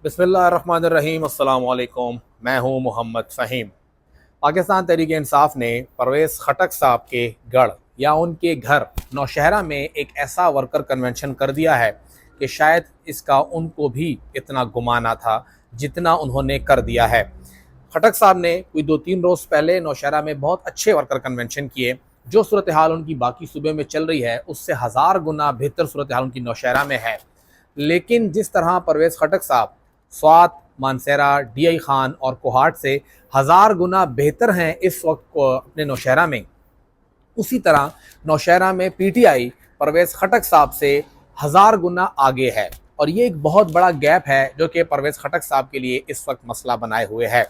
बिस्मिल्लाहिर्रहमानिर्रहीम। अस्सलाम वालेकुम। मैं हूं मोहम्मद फ़हीम। पाकिस्तान तहरीक इंसाफ ने परवेज़ खटक साहब के गढ़ या उनके घर नौशहरा में एक ऐसा वर्कर कन्वेंशन कर दिया है कि शायद इसका उनको भी इतना गुमा ना था जितना उन्होंने कर दिया है। खटक साहब ने कोई 2-3 रोज़ पहले नौशहरा में बहुत अच्छे वर्कर कन्वेंशन किए। जो सूरत हाल उनकी बाकी सूबे में चल रही है उससे हज़ार गुना बेहतर सूरत हाल उनकी नौशहरा में है। लेकिन जिस तरह परवेज़ खटक साहब स्वात, मानसेरा, डीआई खान और कोहाट से हज़ार गुना बेहतर हैं इस वक्त को अपने नौशहरा में, उसी तरह नौशहरा में पीटीआई परवेज़ खटक साहब से हज़ार गुना आगे है। और ये एक बहुत बड़ा गैप है जो कि परवेज़ खटक साहब के लिए इस वक्त मसला बनाए हुए है।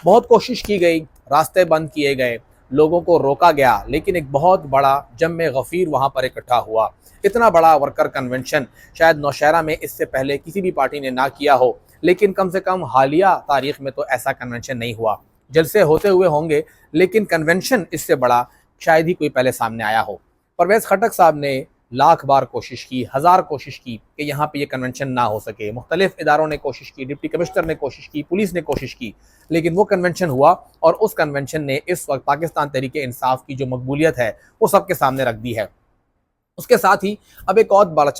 बहुत कोशिश की गई, रास्ते बंद किए गए, लोगों को रोका गया, लेकिन एक बहुत बड़ा जम गफ़ीर वहाँ पर इकट्ठा हुआ। इतना बड़ा वर्कर कन्वेंशन शायद नौशहरा में इससे पहले किसी भी पार्टी ने ना किया हो, लेकिन कम से कम हालिया तारीख में तो ऐसा कन्वेंशन नहीं हुआ। जलसे होते हुए होंगे, लेकिन कन्वेंशन इससे बड़ा शायद ही कोई पहले सामने आया हो। परवेज़ खटक साहब ने लाख बार कोशिश की, हज़ार कोशिश की कि यहाँ पे ये कन्वेंशन ना हो सके। मुख्तलिफ इदारों ने कोशिश की, डिप्टी कमिश्नर ने कोशिश की, पुलिस ने कोशिश की, लेकिन वो कन्वेंशन हुआ और उस कन्वेंशन ने इस वक्त पाकिस्तान तहरीक इंसाफ की जो मकबूलियत है वो सबके सामने रख दी है। उसके साथ ही अब एक और बड़ा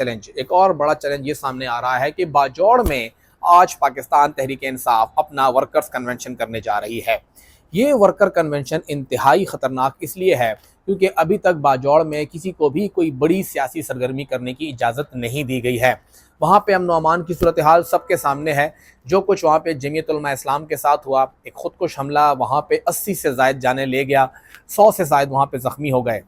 चैलेंज ये सामने आ रहा है कि बाजौड़ में आज पाकिस्तान तहरीक इंसाफ अपना वर्कर्स कन्वेंशन करने जा रही है। ये वर्कर कन्वेंशन इंतहाई ख़तरनाक इसलिए है क्योंकि अभी तक बाजौड़ में किसी को भी कोई बड़ी सियासी सरगर्मी करने की इजाज़त नहीं दी गई है। वहाँ पे अमन व अमान की सूरत हाल सबके सामने है। जो कुछ वहाँ पे जमीयत उलमा इस्लाम के साथ हुआ, एक ख़ुदकुश हमला वहाँ पे 80 से ज़ायद जाने ले गया, 100 से ज़ायद वहाँ पे ज़ख्मी हो गए,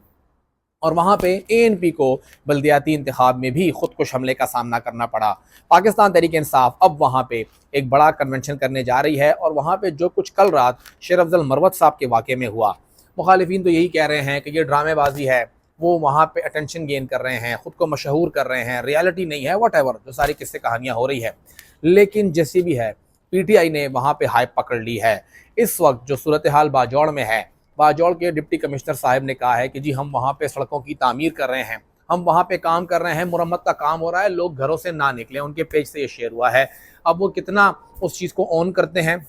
और वहाँ पे एएनपी को बल्दियाती इंतखाब में भी खुदकुश हमले का सामना करना पड़ा। पाकिस्तान तहरीक इंसाफ अब वहाँ पे एक बड़ा कन्वेंशन करने जा रही है और वहाँ पे जो कुछ कल रात शेर अफजल मरवत साहब के वाक़े में हुआ, मुखालिफिन तो यही कह रहे हैं कि ये ड्रामेबाजी है, वो वहाँ पे अटेंशन गेन कर रहे हैं, ख़ुद को मशहूर कर रहे हैं, रियलिटी नहीं है, वट एवर जो सारी किस्से कहानियाँ हो रही है। लेकिन जैसी भी है, पीटीआई ने वहाँ पे हाइप पकड़ ली है। इस वक्त जो सूरत हाल बाजौड़ में है, बाजौड़ के डिप्टी कमिश्नर साहब ने कहा है कि जी हम वहाँ पे सड़कों की तामीर कर रहे हैं, हम वहाँ पे काम कर रहे हैं, मुरम्मत का काम हो रहा है, लोग घरों से ना निकलें। उनके पेज से ये शेयर हुआ है। अब वो कितना उस चीज़ को ऑन करते हैं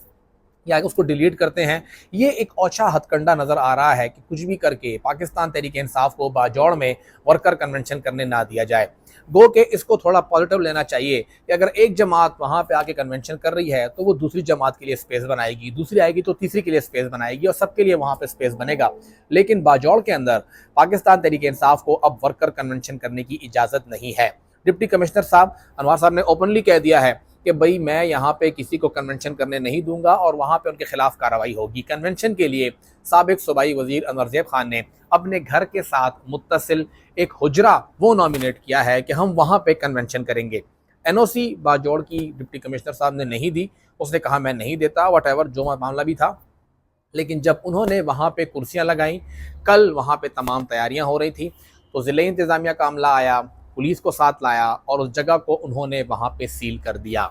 या उसको डिलीट करते हैं, ये एक औछा हथकंडा नज़र आ रहा है कि कुछ भी करके पाकिस्तान तहरीक इंसाफ को बाजौड़ में वर्कर कन्वेंशन करने ना दिया जाए। गो के इसको थोड़ा पॉजिटिव लेना चाहिए कि अगर एक जमात वहाँ पे आके कन्वेंशन कर रही है तो वो दूसरी जमात के लिए स्पेस बनाएगी, दूसरी आएगी तो तीसरी के लिए स्पेस बनाएगी और सबके लिए वहाँ पे स्पेस बनेगा। लेकिन बाजौड़ के अंदर पाकिस्तान तहरीक इंसाफ को अब वर्कर कन्वेंशन करने की इजाज़त नहीं है। डिप्टी कमिश्नर साहब अनवर साहब ने ओपनली कह दिया है कि भाई मैं यहाँ पे किसी को कन्वेंशन करने नहीं दूंगा और वहाँ पे उनके खिलाफ कार्रवाई होगी। कन्वेंशन के लिए साबिक सूबाई वजीर अनवर ज़ैब खान ने अपने घर के साथ मुत्तसिल एक हुजरा वो नॉमिनेट किया है कि हम वहाँ पे कन्वेंशन करेंगे। एनओसी बाजौड़ की डिप्टी कमिश्नर साहब ने नहीं दी, उसने कहा मैं नहीं देता, वट एवर जो मामला भी था। लेकिन जब उन्होंने वहाँ पे कुर्सियाँ लगाई, कल वहाँ पे तमाम तैयारियाँ हो रही थी, तो ज़िले इंतज़ामिया का अमला आया, पुलिस को साथ लाया और उस जगह को उन्होंने वहाँ पे सील कर दिया।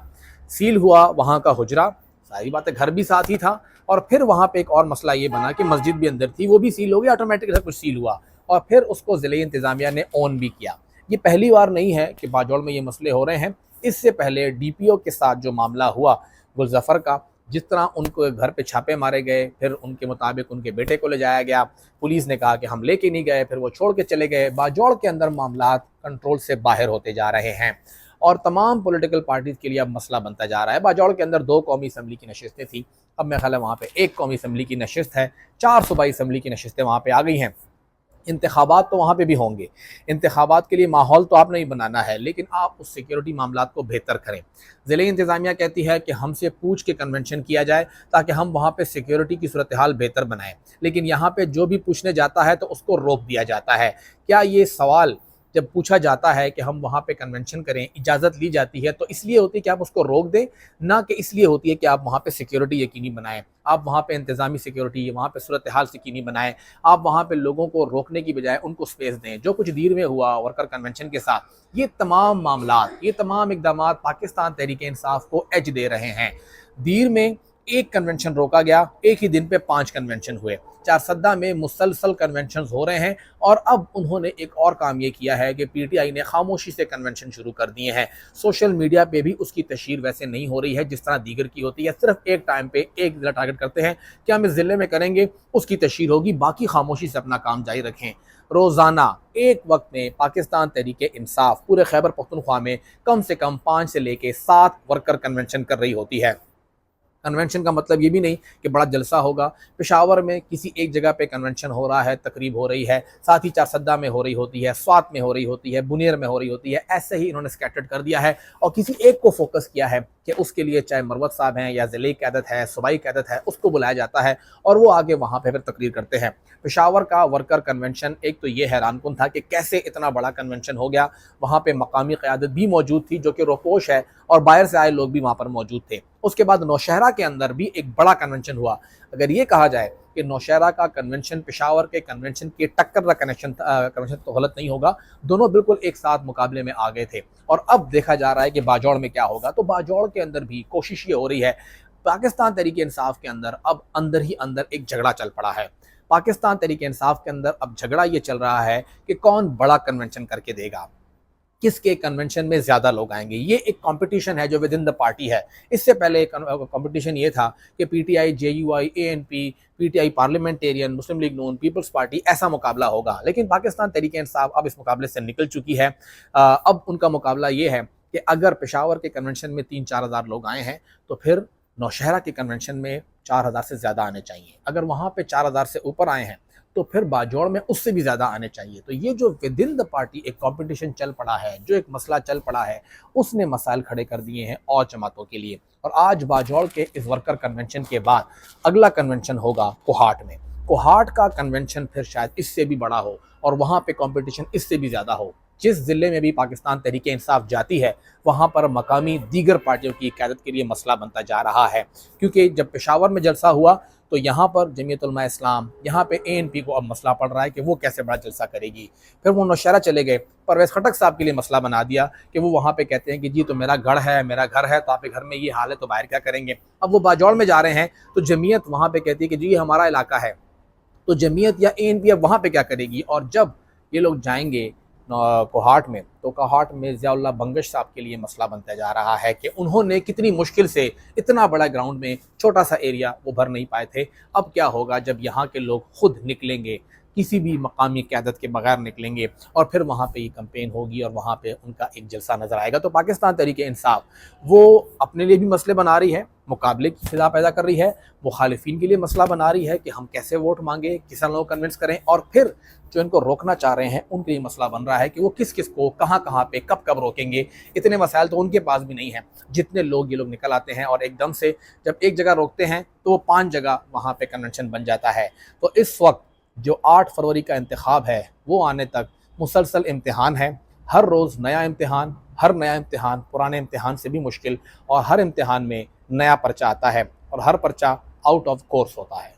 सील हुआ वहाँ का हुजरा, सारी बातें, घर भी साथ ही था। और फिर वहाँ पे एक और मसला ये बना कि मस्जिद भी अंदर थी, वो भी सील हो गया, ऑटोमेटिक सब कुछ सील हुआ और फिर उसको ज़िले इंतज़ामिया ने ऑन भी किया। ये पहली बार नहीं है कि बाजौड़ में ये मसले हो रहे हैं। इससे पहले डीपीओ के साथ जो मामला हुआ गुलजफर का, जिस तरह उनको घर पे छापे मारे गए, फिर उनके मुताबिक उनके बेटे को ले जाया गया, पुलिस ने कहा कि हम लेके नहीं गए, फिर वो छोड़ के चले गए। बाजौड़ के अंदर मामला कंट्रोल से बाहर होते जा रहे हैं और तमाम पॉलिटिकल पार्टीज़ के लिए अब मसला बनता जा रहा है। बाजौड़ के अंदर 2 कौमी असम्बली की नशिस्तें थी, अब मेरा ख्याल है वहाँ पे 1 कौमी असम्बली की नशिस्त है, 4 सूबाई असम्बली की नशिस्तें वहाँ पे आ गई हैं। इंतखाबात तो वहाँ पे भी होंगे। इंतखाबात के लिए माहौल तो आपने ही बनाना है, लेकिन आप उस सिक्योरिटी मामलात को बेहतर करें। ज़िले इंतज़ामिया कहती है कि हमसे पूछ के कन्वेंशन किया जाए ताकि हम वहाँ पे सिक्योरिटी की सूरत हाल बेहतर बनाएं। लेकिन यहाँ पे जो भी पूछने जाता है तो उसको रोक दिया जाता है। क्या ये सवाल जब पूछा जाता है कि हम वहाँ पे कन्वेंशन करें, इजाज़त ली जाती है तो इसलिए होती है कि आप उसको रोक दें, ना कि इसलिए होती है कि आप वहाँ पे सिक्योरिटी यकीनी बनाएं, आप वहाँ पे इंतज़ामी सिक्योरिटी, वहाँ पे सूरत हाल यकीनी बनाएं, आप वहाँ पे लोगों को रोकने की बजाय उनको स्पेस दें। जो कुछ दीर में हुआ वर्कर कन्वेंशन के साथ, ये तमाम मामलात, ये तमाम इक़दामात पाकिस्तान तहरीक इंसाफ को एज दे रहे हैं। दीर में एक कन्वेंशन रोका गया, एक ही दिन पे 5 कन्वेंशन हुए। चारसद्दा में मुसलसल कन्वेंशन हो रहे हैं और अब उन्होंने एक और काम ये किया है कि पीटीआई ने खामोशी से कन्वेंशन शुरू कर दिए हैं। सोशल मीडिया पे भी उसकी तशहीर वैसे नहीं हो रही है जिस तरह दीगर की होती है। सिर्फ एक टाइम पे एक ज़िला टारगेट करते हैं कि हम इस ज़िले में करेंगे, उसकी तशहीर होगी, बाकी खामोशी से अपना काम जारी रखें। रोज़ाना एक वक्त में पाकिस्तान तहरीक इंसाफ पूरे खैबर पख्तूनख्वा में कम से कम 5 से लेके 7 वर्कर कन्वेंशन कर रही होती है। कन्वेंशन का मतलब ये भी नहीं कि बड़ा जलसा होगा। पेशावर में किसी एक जगह पे कन्वेंशन हो रहा है, तकरीब हो रही है, साथ ही चारसद्दा में हो रही होती है, स्वात में हो रही होती है, बुनियर में हो रही होती है। ऐसे ही इन्होंने स्कैटर्ड कर दिया है और किसी एक को फोकस किया है कि उसके लिए चाहे मरवत साहब हैं या ज़िले की क़यादत है, सूबाई क़यादत है, उसको बुलाया जाता है और वो आगे वहाँ पर फिर तकरीर करते हैं। पेशावर का वर्कर कन्वेंशन एक तो ये हैरानकुन था कि कैसे इतना बड़ा कन्वेंशन हो गया। वहाँ पे मकामी क़यादत भी मौजूद थी जो कि रोपोश है और बाहर से आए लोग भी वहाँ पर मौजूद थे। उसके बाद नौशहरा के अंदर भी एक बड़ा कन्वेंशन हुआ। अगर ये कहा जाए कि नौशहरा का कन्वेंशन पेशावर के कन्वेंशन के टक्कर का कन्वेंशन तो गलत नहीं होगा, दोनों बिल्कुल एक साथ मुकाबले में आ गए थे। और अब देखा जा रहा है कि बाजौड़ में क्या होगा। तो बाजौड़ के अंदर भी कोशिश ये हो रही है, पाकिस्तान तहरीक इंसाफ के अंदर अब अंदर ही अंदर एक झगड़ा चल पड़ा है। पाकिस्तान तहरीक इंसाफ के अंदर अब झगड़ा ये चल रहा है कि कौन बड़ा कन्वेंशन करके देगा, किसके कन्वेंशन में ज़्यादा लोग आएंगे। ये एक कंपटीशन है जो विद इन द पार्टी है। इससे पहले कंपटीशन ये था कि PTI, JUI, ANP, PTI parliamentarian, Muslim league Noon, peoples party, ऐसा मुकाबला होगा। लेकिन पाकिस्तान तहरीक इंसाफ अब इस मुकाबले से निकल चुकी है। अब उनका मुकाबला ये है कि अगर पेशावर के कन्वेंशन में 3-4 हज़ार लोग आए हैं तो फिर नौशहरा के कन्वेंशन में 4,000 से ज़्यादा आने चाहिए। अगर वहाँ पे 4,000 से ऊपर आए हैं तो फिर बाजौड़ में उससे भी ज़्यादा आने चाहिए। तो ये जो विद इन द पार्टी एक कंपटीशन चल पड़ा है, जो एक मसला चल पड़ा है, उसने मसाइल खड़े कर दिए हैं और जमातों के लिए। और आज बाजौड़ के इस वर्कर कन्वेंशन के बाद अगला कन्वेंशन होगा कोहाट में। कोहाट का कन्वेंशन फिर शायद इससे भी बड़ा हो और वहाँ पे कंपटीशन इससे भी ज़्यादा हो। जिस ज़िले में भी पाकिस्तान तहरीक इंसाफ जाती है वहाँ पर मकामी दीगर पार्टियों की क़यादत के लिए मसला बनता जा रहा है। क्योंकि जब पेशावर में जलसा हुआ तो यहाँ पर जमीयत उलमा इस्लाम, यहाँ पे एएनपी को अब मसला पड़ रहा है कि वो कैसे बड़ा जलसा करेगी। फिर वो नौशहरा चले गए, परवेज़ खटक साहब के लिए मसला बना दिया कि वो वहाँ पे कहते हैं कि जी तो मेरा गढ़ है, मेरा घर है, तो आपके घर में ये हाल है तो बाहर क्या करेंगे। अब वो बाजौड़ में जा रहे हैं तो जमीयत वहाँ पे कहती है कि जी ये हमारा इलाका है, तो जमीयत या एएनपी अब वहाँ पे क्या करेगी। और जब ये लोग जाएंगे कोहाट में तो कोहाट में ज़ियाउल्लाह बंगश साहब के लिए मसला बनता जा रहा है कि उन्होंने कितनी मुश्किल से इतना बड़ा ग्राउंड में छोटा सा एरिया वो भर नहीं पाए थे। अब क्या होगा जब यहाँ के लोग खुद निकलेंगे, किसी भी मकामी क़यादत के बगैर निकलेंगे और फिर वहाँ पे ये कैंपेन होगी और वहाँ पे उनका एक जलसा नज़र आएगा। तो पाकिस्तान तहरीक इंसाफ वो अपने लिए भी मसले बना रही है, मुकाबले की फिजा पैदा कर रही है, मुखालिफिन के लिए मसला बना रही है कि हम कैसे वोट मांगे, किस लोगों को कन्विंस करें, और फिर जो इनको रोकना चाह रहे हैं उनके लिए मसला बन रहा है कि वो किस किस को कहाँ कहाँ पे कब कब रोकेंगे। इतने मसाइल तो उनके पास भी नहीं हैं। जितने लोग ये लोग निकल आते हैं और एकदम से जब एक जगह रोकते हैं तो वो 5 जगह वहाँ पे कन्वेंशन बन जाता है। तो इस वक्त जो 8 फरवरी का इंतखाब है वो आने तक मुसलसल इम्तिहान है। हर रोज़ नया इम्तिहान, हर नया इम्तिहान पुराने इम्तिहान से भी मुश्किल, और हर इम्तिहान में नया पर्चा आता है और हर पर्चा आउट ऑफ कोर्स होता है।